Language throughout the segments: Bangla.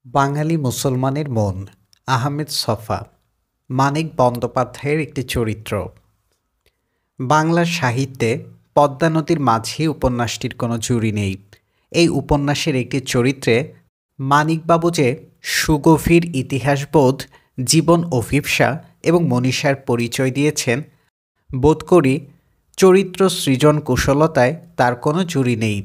বাঙালি মুসলমানের মন আহমেদ ছফা মানিক বন্দ্যোপাধ্যায়ের একটি চরিত্র। বাংলার সাহিত্যে পদ্মা নদীর মাঝি উপন্যাসটির কোনো জুড়ি নেই। এই উপন্যাসের একটি চরিত্রে মানিকবাবু যে সুগভীর ইতিহাসবোধ, জীবন অভিপ্সা এবং মনীষার পরিচয় দিয়েছেন, বোধ করি চরিত্র সৃজন কুশলতায় তার কোনো জুড়ি নেই।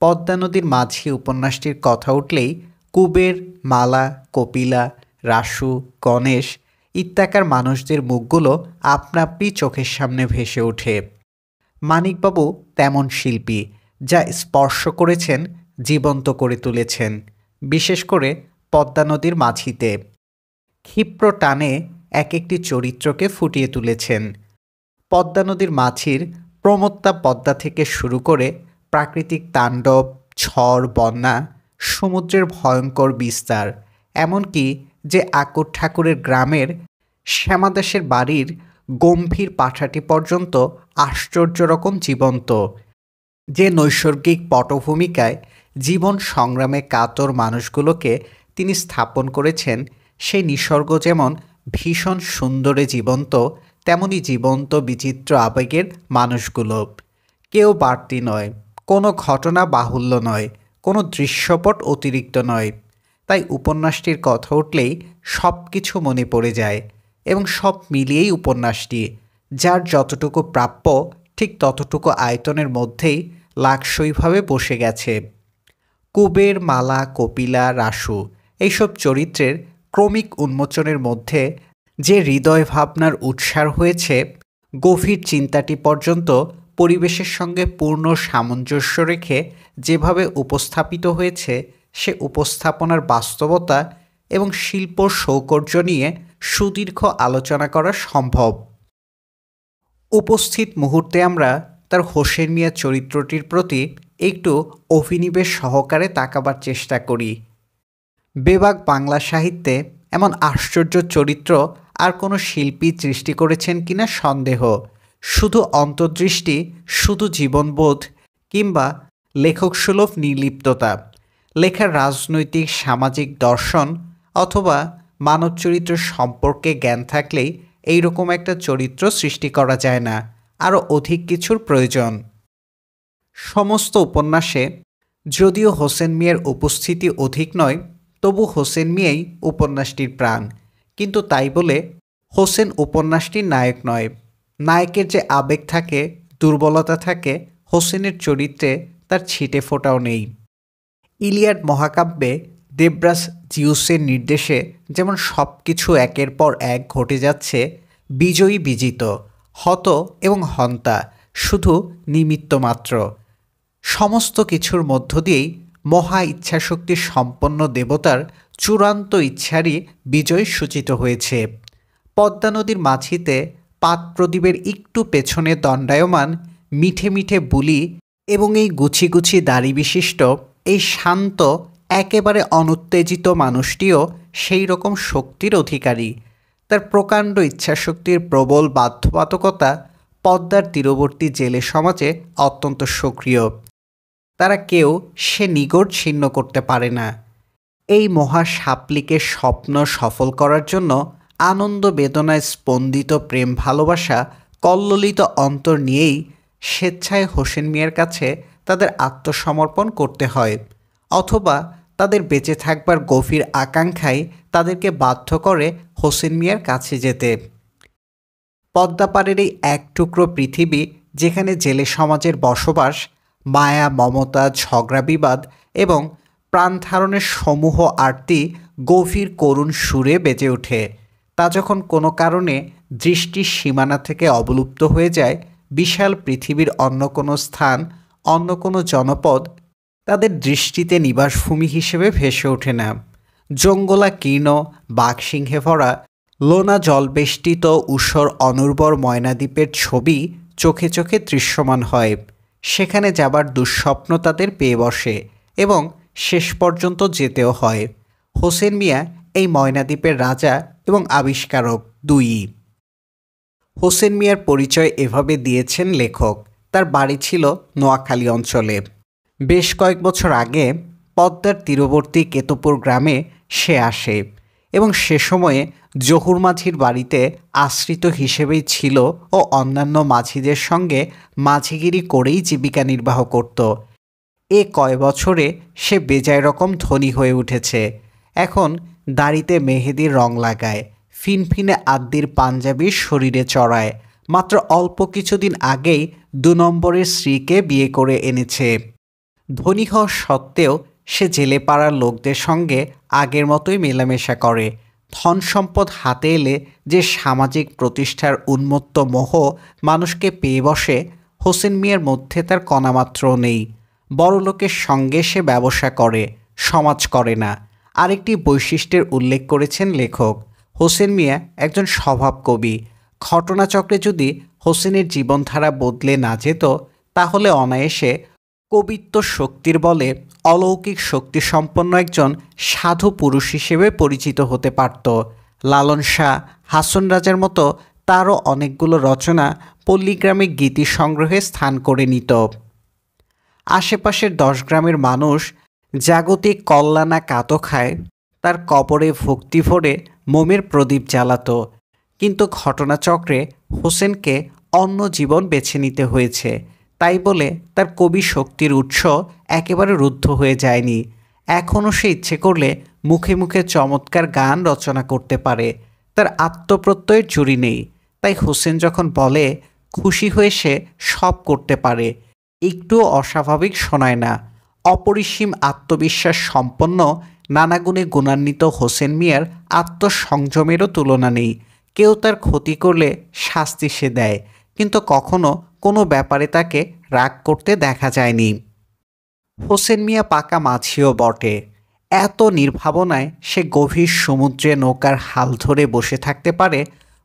পদ্মা নদীর মাঝি উপন্যাসটির কথা উঠলেই কুবের, মালা, কপিলা, রাসু, গণেশ ইত্যাকার মানুষদের মুখগুলো আপনা আপনি চোখের সামনে ভেসে ওঠে। মানিকবাবু তেমন শিল্পী, যা স্পর্শ করেছেন, জীবন্ত করে তুলেছেন, বিশেষ করে পদ্মা নদীর মাঝিতে ক্ষিপ্র টানে এক একটি চরিত্রকে ফুটিয়ে তুলেছেন। পদ্মা নদীর মাঝির প্রমত্তা পদ্মা থেকে শুরু করে প্রাকৃতিক তাণ্ডব, ঝড়, বন্যা, সমুদ্রের ভয়ঙ্কর বিস্তার, এমনকি যে আকর ঠাকুরের গ্রামের শ্যামাদাসের বাড়ির গম্ভীর পাঠাটি পর্যন্ত আশ্চর্য রকম জীবন্ত। যে নৈসর্গিক পটভূমিকায় জীবন সংগ্রামে কাতর মানুষগুলোকে তিনি স্থাপন করেছেন, সেই নিসর্গ যেমন ভীষণ সুন্দরে জীবন্ত, তেমনি জীবন্ত বিচিত্র আবেগের মানুষগুলো। কেউ বাড়তি নয়, কোনো ঘটনা বাহুল্য নয়, কোনো দৃশ্যপট অতিরিক্ত নয়। তাই উপন্যাসটির কথা উঠলেই সব কিছু মনে পড়ে যায়, এবং সব মিলিয়েই উপন্যাসটি, যার যতটুকু প্রাপ্য ঠিক ততটুকু আয়তনের মধ্যেই লাকসইভাবে বসে গেছে। কুবের, মালা, কপিলা, রাসু এইসব চরিত্রের ক্রমিক উন্মোচনের মধ্যে যে হৃদয় ভাবনার উৎসার হয়েছে, গভীর চিন্তাটি পর্যন্ত পরিবেশের সঙ্গে পূর্ণ সামঞ্জস্য রেখে যেভাবে উপস্থাপিত হয়েছে, সে উপস্থাপনার বাস্তবতা এবং শিল্প সৌকর্য নিয়ে সুদীর্ঘ আলোচনা করা সম্ভব। উপস্থিত মুহূর্তে আমরা তার হোসেন মিয়া চরিত্রটির প্রতি একটু অভিনিবেশ সহকারে তাকাবার চেষ্টা করি। বেবাক বাংলা সাহিত্যে এমন আশ্চর্য চরিত্র আর কোনো শিল্পী সৃষ্টি করেছেন কিনা সন্দেহ। শুধু অন্তর্দৃষ্টি, শুধু জীবনবোধ কিংবা লেখকসুলভ নির্লিপ্ততা, লেখার রাজনৈতিক সামাজিক দর্শন অথবা মানব চরিত্র সম্পর্কে জ্ঞান থাকলেই এই রকম একটা চরিত্র সৃষ্টি করা যায় না, আরও অধিক কিছুর প্রয়োজন। সমস্ত উপন্যাসে যদিও হোসেন মিয়ার উপস্থিতি অধিক নয়, তবু হোসেন মিয়াই উপন্যাসটির প্রাণ। কিন্তু তাই বলে হোসেন উপন্যাসটির নায়ক নয়। নায়কের যে আবেগ থাকে, দুর্বলতা থাকে, হোসেনের চরিত্রে তার ছিটে ফোঁটাও নেই। ইলিয়াড মহাকাব্যে দেবরাজ জিউসের নির্দেশে যেমন সব কিছু একের পর এক ঘটে যাচ্ছে, বিজয়ী বিজিত, হত এবং হন্তা শুধু নিমিত্ত মাত্র। সমস্ত কিছুর মধ্য দিয়েই মহা ইচ্ছাশক্তি সম্পন্ন দেবতার চূড়ান্ত ইচ্ছারই বিজয় সূচিত হয়েছে। পদ্মা নদীর মাঝিতে পাদপ্রদীপের একটু পেছনে দণ্ডায়মান মিঠে মিঠে বুলি এবং এই গুছি গুছি দাড়ি বিশিষ্ট এই শান্ত, একেবারে অনুত্তেজিত মানুষটিও সেই রকম শক্তির অধিকারী। তার প্রকাণ্ড ইচ্ছাশক্তির প্রবল বাধ্যবাধকতা পদ্মার তীরবর্তী জেলে সমাজে অত্যন্ত সক্রিয়। তারা কেউ সে নিগড় ছিন্ন করতে পারে না। এই মহা সাপলিকের স্বপ্ন সফল করার জন্য আনন্দ বেদনায় স্পন্দিত প্রেম ভালোবাসা কল্লোলিত অন্তর নিয়েই স্বেচ্ছায় হোসেন মিয়ার কাছে তাদের আত্মসমর্পণ করতে হয়, অথবা তাদের বেঁচে থাকবার গভীর আকাঙ্ক্ষাই তাদেরকে বাধ্য করে হোসেন মিয়ার কাছে যেতে। পদ্মাপাড়ের এই এক টুকরো পৃথিবী, যেখানে জেলে সমাজের বসবাস, মায়া, মমতা, ঝগড়া বিবাদ এবং প্রাণধারণের সমূহ আরতি গভীর করুণ সুরে বেজে ওঠে, তা যখন কোনো কারণে দৃষ্টির সীমানা থেকে অবলুপ্ত হয়ে যায়, বিশাল পৃথিবীর অন্য কোনো স্থান, অন্য কোনো জনপদ তাদের দৃষ্টিতে নিবাসভূমি হিসেবে ভেসে ওঠে না। জঙ্গলা কীর্ণ, বাঘসিংহে ভরা, লোনা জলবেষ্টিত ঊষর অনুর্বর ময়নাদ্বীপের ছবি চোখে চোখে দৃশ্যমান হয়। সেখানে যাবার দুঃস্বপ্ন তাদের পেয়ে বসে এবং শেষ পর্যন্ত যেতেও হয়। হোসেন মিয়া এই ময়নাদ্বীপের রাজা এবং আবিষ্কারক দুইই। হোসেন মিয়ার পরিচয় এভাবে দিয়েছেন লেখক। তার বাড়ি ছিল নোয়াখালী অঞ্চলে। বেশ কয়েক বছর আগে পদ্মার তীরবর্তী কেতপুর গ্রামে সে আসে এবং সে সময়ে জহুর মাঝির বাড়িতে আশ্রিত হিসেবেই ছিল ও অন্যান্য মাঝিদের সঙ্গে মাঝিগিরি করেই জীবিকা নির্বাহ করত। এ কয় বছরে সে বেজায় রকম ধনী হয়ে উঠেছে। এখন দাড়িতে মেহেদির রং লাগায়, ফিনফিনে আদ্যির পাঞ্জাবির শরীরে চড়ায়। মাত্র অল্প কিছুদিন আগেই ২ নম্বরের স্ত্রীকে বিয়ে করে এনেছে। ধনী হওয়া সত্ত্বেও সে জেলে পাড়ার লোকদের সঙ্গে আগের মতোই মেলামেশা করে। ধন সম্পদ হাতে এলে যে সামাজিক প্রতিষ্ঠার উন্মত্ত মোহ মানুষকে পেয়ে বসে, হোসেন মিয়ার মধ্যে তার কণামাত্রও নেই। বড়লোকের সঙ্গে সে ব্যবসা করে, সমাজ করে না। আরেকটি বৈশিষ্ট্যের উল্লেখ করেছেন লেখক, হোসেন মিয়া একজন স্বভাব কবি। ঘটনাচক্রে যদি হোসেনের জীবনধারা বদলে না যেত, তাহলে অনায়াসে কবিত্ব শক্তির বলে অলৌকিক শক্তিসম্পন্ন একজন সাধু পুরুষ হিসেবে পরিচিত হতে পারত। লালন শাহ, হাসন রাজার মতো তারও অনেকগুলো রচনা পল্লীগ্রামে গীতি সংগ্রহে স্থান করে নিত। আশেপাশের 10 গ্রামের মানুষ জাগতিক কল্যাণা কাতো খায়, তার কবরে ভক্তি ভরে মোমের প্রদীপ জ্বালাত। কিন্তু ঘটনাচক্রে হোসেনকে অন্য জীবন বেছে নিতে হয়েছে। তাই বলে তার কবি শক্তির উৎস একেবারে রুদ্ধ হয়ে যায়নি। এখনও সে ইচ্ছে করলে মুখে মুখে চমৎকার গান রচনা করতে পারে। তার আত্মপ্রত্যয়ের জুড়ি নেই। তাই হোসেন যখন বলে খুশি হয়ে সে সব করতে পারে, একটুও অস্বাভাবিক শোনায় না। অপরিসীম আত্মবিশ্বাস সম্পন্ন, নানা গুণে গুণান্বিত হোসেন মিয়ার আত্মসংযমেরও তুলনা নেই। কেউ তার ক্ষতি করলে শাস্তি সে দেয়, কিন্তু কখনো কোনো ব্যাপারে তাকে রাগ করতে দেখা যায়নি। হোসেন মিয়া পাকা মাঝিও বটে। এত নির্ভাবনায় সে গভীর সমুদ্রে নৌকার হাল ধরে বসে থাকতে পারে,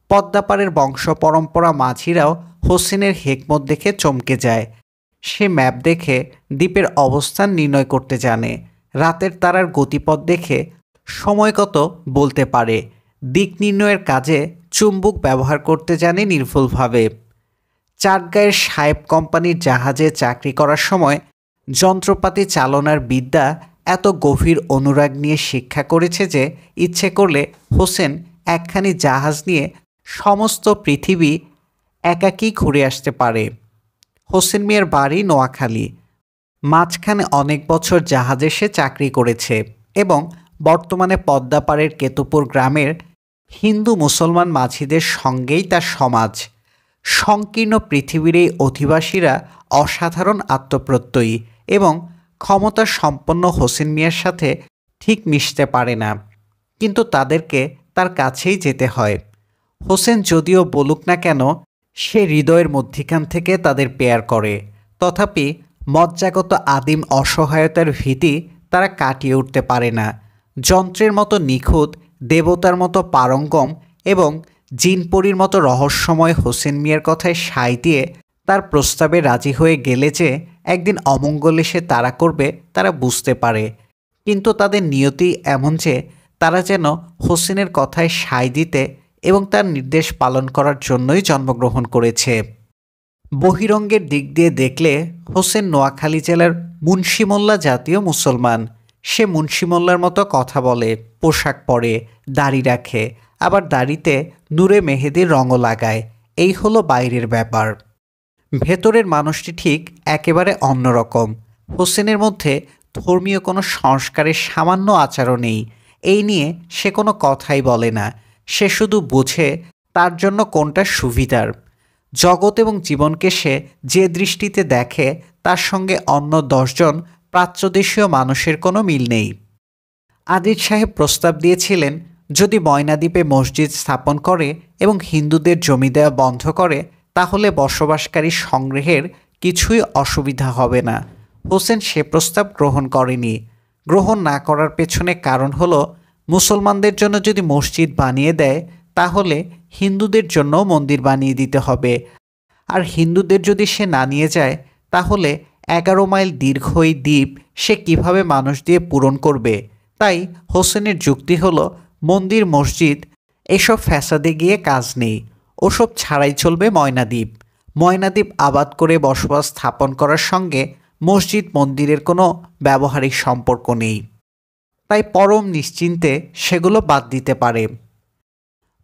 পদ্মাপাড়ের বংশ পরম্পরা মাঝিরাও হোসেনের হেকমত দেখে চমকে যায়। সে ম্যাপ দেখে দ্বীপের অবস্থান নির্ণয় করতে জানে, রাতের তারার গতিপথ দেখে সময় কত বলতে পারে, দিক নির্ণয়ের কাজে চুম্বক ব্যবহার করতে জানে নির্ভুলভাবে। চাটগাঁয়ের সাহেব কোম্পানির জাহাজে চাকরি করার সময় যন্ত্রপাতি চালনার বিদ্যা এত গভীর অনুরাগ নিয়ে শিক্ষা করেছে যে ইচ্ছে করলে হোসেন একখানি জাহাজ নিয়ে সমস্ত পৃথিবী একাকী ঘুরে আসতে পারে। হোসেন মিয়ার বাড়ি নোয়াখালী। মাঝখানে অনেক বছর জাহাজে সে চাকরি করেছে এবং বর্তমানে পদ্মাপাড়ের কেতুপুর গ্রামের হিন্দু মুসলমান মাঝিদের সঙ্গেই তার সমাজ। সংকীর্ণ পৃথিবীর এই অধিবাসীরা অসাধারণ আত্মপ্রত্যয়ী এবং ক্ষমতা সম্পন্ন হোসেন মিয়ার সাথে ঠিক মিশতে পারে না, কিন্তু তাদেরকে তার কাছেই যেতে হয়। হোসেন যদিও বলুক না কেন সে হৃদয়ের মধ্যিখান থেকে তাদের পেয়ার করে, তথাপি মজ্জাগত আদিম অসহায়তার ভীতি তারা কাটিয়ে উঠতে পারে না। যন্ত্রের মতো নিখুঁত, দেবতার মতো পারঙ্গম এবং জিনপরির মতো রহস্যময় হোসেন মিয়ার কথায় সায় দিয়ে তার প্রস্তাবে রাজি হয়ে গেলে যে একদিন অমঙ্গল এসে তাড়া করবে তারা বুঝতে পারে, কিন্তু তাদের নিয়তি এমন যে তারা যেন হোসেনের কথায় সায় দিতে এবং তার নির্দেশ পালন করার জন্যই জন্মগ্রহণ করেছে। বহিরঙ্গের দিক দিয়ে দেখলে হোসেন নোয়াখালী জেলার মুন্সিমোল্লা জাতীয় মুসলমান। সে মুন্সিমোল্লার মতো কথা বলে, পোশাক পরে, দাড়ি রাখে, আবার দাড়িতে নূরে মেহেদির রঙও লাগায়। এই হলো বাইরের ব্যাপার। ভেতরের মানুষটি ঠিক একেবারে অন্যরকম। হোসেনের মধ্যে ধর্মীয় কোনো সংস্কারের সামান্য আচারও নেই। এই নিয়ে সে কোনো কথাই বলে না। সে শুধু বোঝে তার জন্য কোনটা সুবিধার। জগৎ এবং জীবনকে সে যে দৃষ্টিতে দেখে তার সঙ্গে অন্য 10 জন প্রাচ্যদেশীয় মানুষের কোনো মিল নেই। আদিল সাহেব প্রস্তাব দিয়েছিলেন, যদি ময়নাদ্বীপে মসজিদ স্থাপন করে এবং হিন্দুদের জমি দেওয়া বন্ধ করে, তাহলে বসবাসকারী সংগ্রহের কিছুই অসুবিধা হবে না। হোসেন সে প্রস্তাব গ্রহণ করেনি। গ্রহণ না করার পেছনে কারণ হলো, মুসলমানদের জন্য যদি মসজিদ বানিয়ে দেয়, তাহলে হিন্দুদের জন্য মন্দির বানিয়ে দিতে হবে। আর হিন্দুদের যদি সে না নিয়ে যায়, তাহলে 11 মাইল দীর্ঘ এই দ্বীপ সে কিভাবে মানুষ দিয়ে পূরণ করবে। তাই হোসেনের যুক্তি হলো, মন্দির মসজিদ এসব ফ্যাসাদে গিয়ে কাজ নেই, ওসব ছাড়াই চলবে ময়নাদ্বীপ। ময়নাদ্বীপ আবাদ করে বসবাস স্থাপন করার সঙ্গে মসজিদ মন্দিরের কোনো ব্যবহারিক সম্পর্ক নেই। তাই পরম নিশ্চিন্তে সেগুলো বাদ দিতে পারে।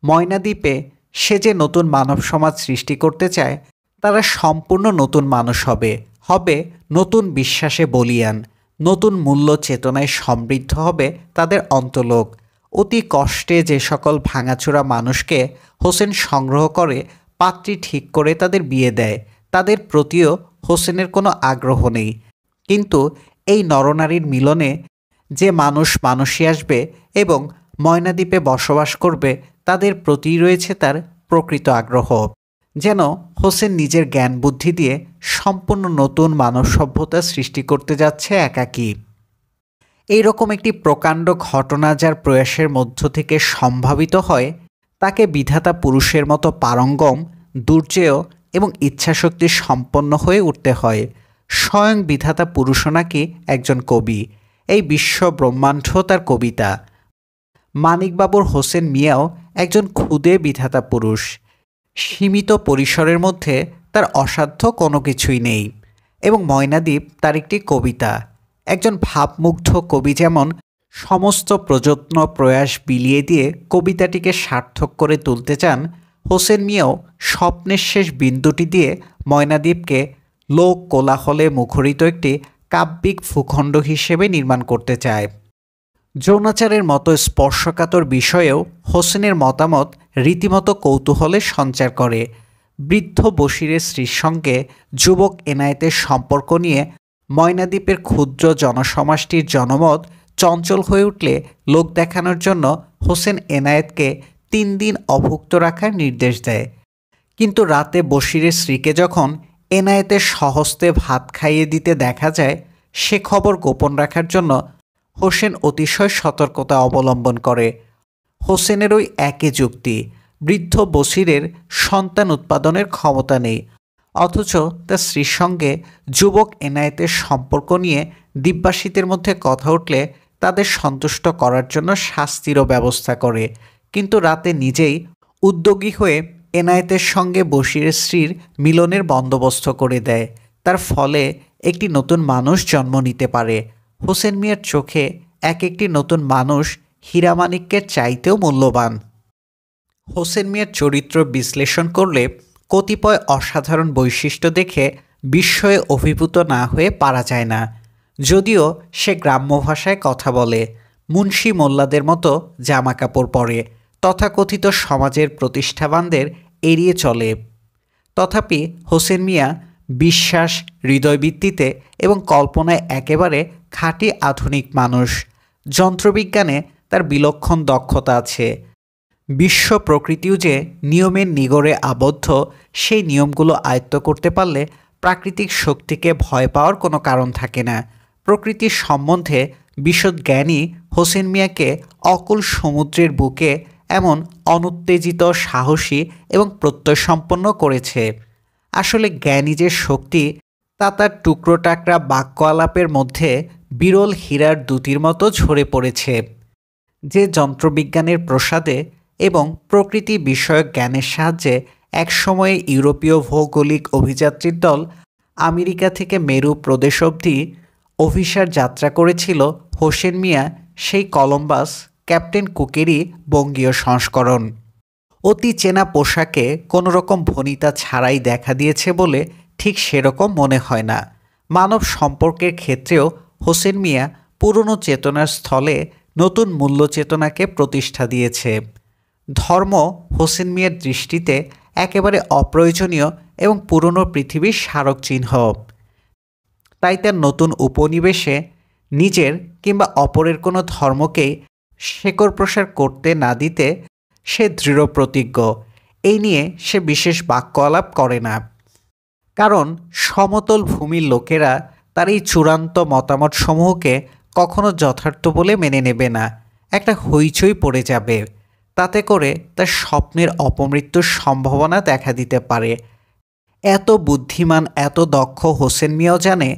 ময়নাদ্বীপে সে যে নতুন মানব সমাজ সৃষ্টি করতে চায়, তারা সম্পূর্ণ নতুন মানুষ হবে, হবে নতুন বিশ্বাসে বলীয়ান, নতুন মূল্য চেতনায় সমৃদ্ধ হবে তাদের অন্তলোক। অতি কষ্টে যে সকল ভাঙাচোরা মানুষকে হোসেন সংগ্রহ করে পাত্রী ঠিক করে তাদের বিয়ে দেয়, তাদের প্রতিও হোসেনের কোনো আগ্রহ নেই। কিন্তু এই নরনারীর মিলনে যে মানুষ মানুষই আসবে এবং ময়নাদ্বীপে বসবাস করবে, তাদের প্রতিই রয়েছে তার প্রকৃত আগ্রহ। যেন হোসেন নিজের জ্ঞান বুদ্ধি দিয়ে সম্পূর্ণ নতুন মানব সভ্যতা সৃষ্টি করতে যাচ্ছে একাকী। এইরকম একটি প্রকাণ্ড ঘটনা যার প্রয়াসের মধ্য থেকে সম্ভাবিত হয়, তাকে বিধাতা পুরুষের মতো পারঙ্গম, দুর্জেয় এবং ইচ্ছাশক্তি সম্পন্ন হয়ে উঠতে হয়। স্বয়ং বিধাতা পুরুষও নাকি একজন কবি, এই বিশ্ব ব্রহ্মাণ্ড তার কবিতা। মানিকবাবুর হোসেন মিয়াও একজন ক্ষুদে বিধাতা পুরুষ। সীমিত পরিসরের মধ্যে তার অসাধ্য কোনো কিছুই নেই, এবং ময়নাদ্বীপ তার একটি কবিতা। একজন ভাবমুগ্ধ কবি যেমন সমস্ত প্রযত্ন প্রয়াস বিলিয়ে দিয়ে কবিতাটিকে সার্থক করে তুলতে চান, হোসেন মিয়াও স্বপ্নের শেষ বিন্দুটি দিয়ে ময়নাদ্বীপকে লোক কোলাহলে মুখরিত একটি কাব্যিক ভূখণ্ড হিসেবে নির্মাণ করতে চায়। যৌনাচারের মতো স্পর্শকাতর বিষয়েও হোসেনের মতামত রীতিমতো কৌতূহলের সঞ্চার করে। বৃদ্ধ বশিরের স্ত্রীর সঙ্গে যুবক এনায়েতের সম্পর্ক নিয়ে ময়নাদ্বীপের ক্ষুদ্র জনসমাজটির জনমত চঞ্চল হয়ে উঠলে লোক দেখানোর জন্য হোসেন এনায়েতকে 3 দিন অভুক্ত রাখার নির্দেশ দেয়। কিন্তু রাতে বশিরের স্ত্রীকে যখন এনায়েতের স্বহস্তে ভাত খাইয়ে দিতে দেখা যায়, সে খবর গোপন রাখার জন্য হোসেন অতিশয় সতর্কতা অবলম্বন করে। হোসেনের ওই একই যুক্তি, বৃদ্ধ বশিরের সন্তান উৎপাদনের ক্ষমতা নেই, অথচ তার স্ত্রীর সঙ্গে যুবক এনায়েতের সম্পর্ক নিয়ে দ্বীপবাসীদের মধ্যে কথা উঠলে তাদের সন্তুষ্ট করার জন্য শাস্তিরও ব্যবস্থা করে। কিন্তু রাতে নিজেই উদ্যোগী হয়ে এনায়েতের সঙ্গে বশিরের স্ত্রীর মিলনের বন্দোবস্ত করে দেয়। তার ফলে একটি নতুন মানুষ জন্ম নিতে পারে। হোসেন মিয়ার চোখে এক একটি নতুন মানুষ হীরামাণিক্যের চাইতেও মূল্যবান। হোসেন মিয়ার চরিত্র বিশ্লেষণ করলে কতিপয় অসাধারণ বৈশিষ্ট্য দেখে বিস্ময়ে অভিভূত না হয়ে পারা যায় না। যদিও সে গ্রাম্য ভাষায় কথা বলে, মুন্সি মোল্লাদের মতো জামা কাপড় পরে, তথাকথিত সমাজের প্রতিষ্ঠাবানদের এড়িয়ে চলে, তথাপি হোসেন মিয়া বিশ্বাস, হৃদয়বৃত্তিতে এবং কল্পনায় একেবারে খাঁটি আধুনিক মানুষ। যন্ত্রবিজ্ঞানে তার বিলক্ষণ দক্ষতা আছে। বিশ্ব প্রকৃতিও যে নিয়মের নিগড়ে আবদ্ধ, সেই নিয়মগুলো আয়ত্ত করতে পারলে প্রাকৃতিক শক্তিকে ভয় পাওয়ার কোনো কারণ থাকে না। প্রকৃতির সম্বন্ধে বিশদ জ্ঞানই হোসেন মিয়াকে অকুল সমুদ্রের বুকে এমন অনুত্তেজিত, সাহসী এবং প্রত্যয়সম্পন্ন করেছে। আসলে জ্ঞানী যে শক্তি, তা তার টুকরো টাকরা বাক্য আলাপের মধ্যে বিরল হীরার দুটির মতো ঝরে পড়েছে। যে যন্ত্রবিজ্ঞানের প্রসাদে এবং প্রকৃতি বিষয়ক জ্ঞানের সাহায্যে একসময়ে ইউরোপীয় ভৌগোলিক অভিযাত্রীর দল আমেরিকা থেকে মেরু প্রদেশ অবধি অভিসার যাত্রা করেছিল, হোসেন মিয়া সেই কলম্বাস ক্যাপ্টেন কুকেরই বঙ্গীয় সংস্করণ। অতি চেনা পোশাকে কোনো রকম ভনিতা ছাড়াই দেখা দিয়েছে বলে ঠিক সেরকম মনে হয় না। মানব সম্পর্কের ক্ষেত্রেও হোসেন মিয়া পুরনো চেতনার স্থলে নতুন মূল্য চেতনাকে প্রতিষ্ঠা দিয়েছে। ধর্ম হোসেন মিয়ার দৃষ্টিতে একেবারে অপ্রয়োজনীয় এবং পুরনো পৃথিবীর স্মারক চিহ্ন। তাই তার নতুন উপনিবেশে নিজের কিংবা অপরের কোনো ধর্মকেই শেকড় প্রসার করতে না দিতে সে দৃঢ় প্রতিজ্ঞ। এই নিয়ে সে বিশেষ বাক্য আলাপ করে না, কারণ সমতল ভূমির লোকেরা তার এই চূড়ান্ত মতামতসমূহকে কখনো যথার্থ বলে মেনে নেবে না। একটা হইচই পড়ে যাবে, তাতে করে তার স্বপ্নের অপমৃত্যুর সম্ভাবনা দেখা দিতে পারে। এত বুদ্ধিমান, এত দক্ষ হোসেন মিয়াও জানে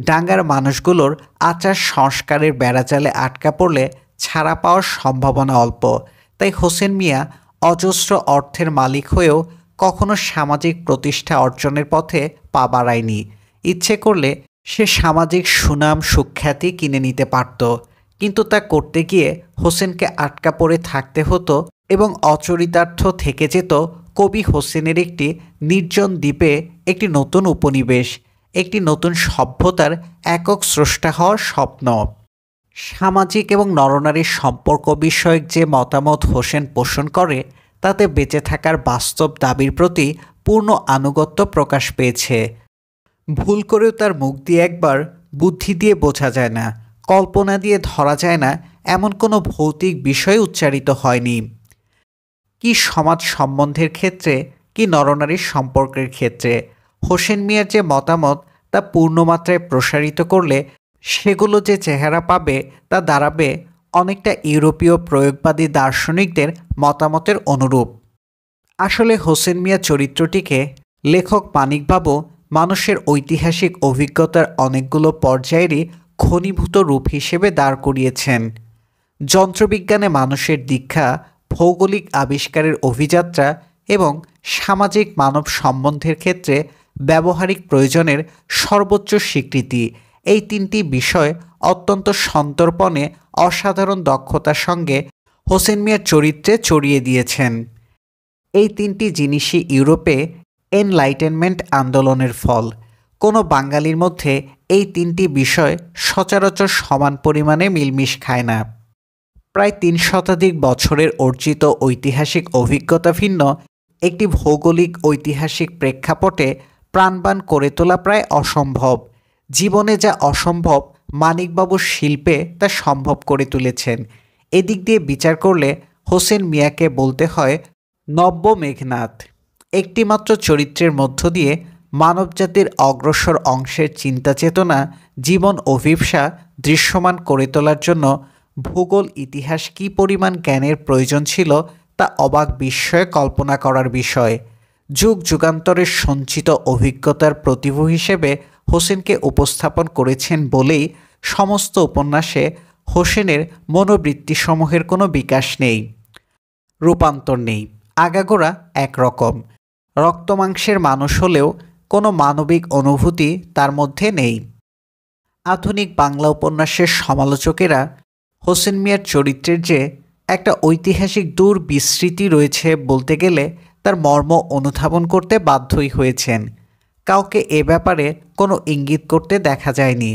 ডাঙ্গার মানুষগুলোর আচার সংস্কারের বেড়াজালে আটকা পড়লে ছাড়া পাওয়ার সম্ভাবনা অল্প। তাই হোসেন মিয়া অজস্র অর্থের মালিক হয়েও কখনো সামাজিক প্রতিষ্ঠা অর্জনের পথে পা বাড়ায়নি। ইচ্ছে করলে সে সামাজিক সুনাম সুখ্যাতি কিনে নিতে পারত, কিন্তু তা করতে গিয়ে হোসেনকে আটকা পড়ে থাকতে হতো এবং অচরিতার্থ থেকে যেত কবি হোসেনের একটি নির্জন দ্বীপে একটি নতুন উপনিবেশ, একটি নতুন সভ্যতার একক স্রষ্টা হওয়ার স্বপ্ন। সামাজিক এবং নরনারীর সম্পর্ক বিষয়ক যে মতামত হোসেন পোষণ করে তাতে বেঁচে থাকার বাস্তব দাবির প্রতি পূর্ণ আনুগত্য প্রকাশ পেয়েছে। ভুল করেও তার মুখ দিয়ে একবার বুদ্ধি দিয়ে বোঝা যায় না, কল্পনা দিয়ে ধরা যায় না এমন কোনো ভৌতিক বিষয় উচ্চারিত হয়নি। কি সমাজ সম্বন্ধের ক্ষেত্রে, কি নরনারীর সম্পর্কের ক্ষেত্রে হোসেন মিয়ার যে মতামত তা পূর্ণমাত্রায় প্রসারিত করলে সেগুলো যে চেহারা পাবে তা দাঁড়াবে অনেকটা ইউরোপীয় প্রয়োগবাদী দার্শনিকদের মতামতের অনুরূপ। আসলে হোসেন মিয়া চরিত্রটিকে লেখক মানিকবাবু মানুষের ঐতিহাসিক অভিজ্ঞতার অনেকগুলো পর্যায়েরই ঘনীভূত রূপ হিসেবে দাঁড় করিয়েছেন। যন্ত্রবিজ্ঞানে মানুষের দীক্ষা, ভৌগোলিক আবিষ্কারের অভিযাত্রা এবং সামাজিক মানব সম্বন্ধের ক্ষেত্রে ব্যবহারিক প্রয়োজনের সর্বোচ্চ স্বীকৃতি, এই তিনটি বিষয় অত্যন্ত সন্তর্পণে অসাধারণ দক্ষতার সঙ্গে হোসেন মিয়ার চরিত্রে চড়িয়ে দিয়েছেন। এই তিনটি জিনিসই ইউরোপে এনলাইটেনমেন্ট আন্দোলনের ফল। কোনো বাঙালির মধ্যে এই তিনটি বিষয় সচরাচর সমান পরিমাণে মিলমিশ খায় না। প্রায় ৩ শতাধিক বছরের অর্জিত ঐতিহাসিক অভিজ্ঞতা ভিন্ন একটি ভৌগোলিক ঐতিহাসিক প্রেক্ষাপটে প্রাণবান করে তোলা প্রায় অসম্ভব। জীবনে যা অসম্ভব মানিকবাবুর শিল্পে তা সম্ভব করে তুলেছেন। এদিক দিয়ে বিচার করলে হোসেন মিয়াকে বলতে হয় নব্য মেঘনাদ। একটিমাত্র চরিত্রের মধ্য দিয়ে মানবজাতির অগ্রসর অংশের চিন্তা চেতনা, জীবন অভিপ্সা দৃশ্যমান করে তোলার জন্য ভূগোল ইতিহাস কী পরিমাণ জ্ঞানের প্রয়োজন ছিল তা অবাক বিস্ময়ে কল্পনা করার বিষয়। যুগ যুগান্তরের সঞ্চিত অভিজ্ঞতার প্রতিভূ হিসেবে হোসেনকে উপস্থাপন করেছেন বলেই সমস্ত উপন্যাসে হোসেনের মনোবৃত্তিসমূহের কোনো বিকাশ নেই, রূপান্তর নেই, আগাগোড়া একরকম। রক্তমাংসের মানুষ হলেও কোনো মানবিক অনুভূতি তার মধ্যে নেই। আধুনিক বাংলা উপন্যাসের সমালোচকেরা হোসেন মিয়ার চরিত্রের যে একটা ঐতিহাসিক দূর বিস্মৃতি রয়েছে বলতে গেলে তার মর্ম অনুধাবন করতে বাধ্যই হয়েছেন। কাউকে এ ব্যাপারে কোনো ইঙ্গিত করতে দেখা যায়নি।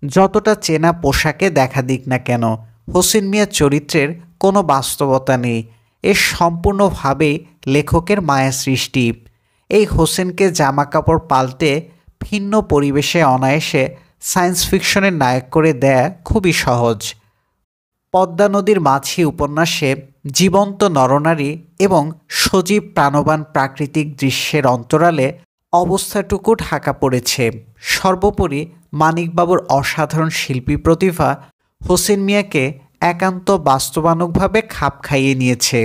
যতটা চেনা পোশাকে দেখা দিক না কেন, হোসেন মিয়ার চরিত্রের কোনো বাস্তবতা নেই। এর সম্পূর্ণভাবেই লেখকের মায়া সৃষ্টি। এই হোসেনকে জামাকাপড় পাল্টে ভিন্ন পরিবেশে অনায়াসে সায়েন্স ফিকশনের নায়ক করে দেয়া খুবই সহজ। পদ্মা নদীর মাঝি উপন্যাসে জীবন্ত নরনারী এবং সজীব প্রাণবান প্রাকৃতিক দৃশ্যের অন্তরালে অবস্থাটুকু ঢাকা পড়েছে। সর্বোপরি মানিকবাবুর অসাধারণ শিল্পী প্রতিভা হোসেন মিয়াকে একান্ত বাস্তবানুগভাবে খাপ খাইয়ে নিয়েছে।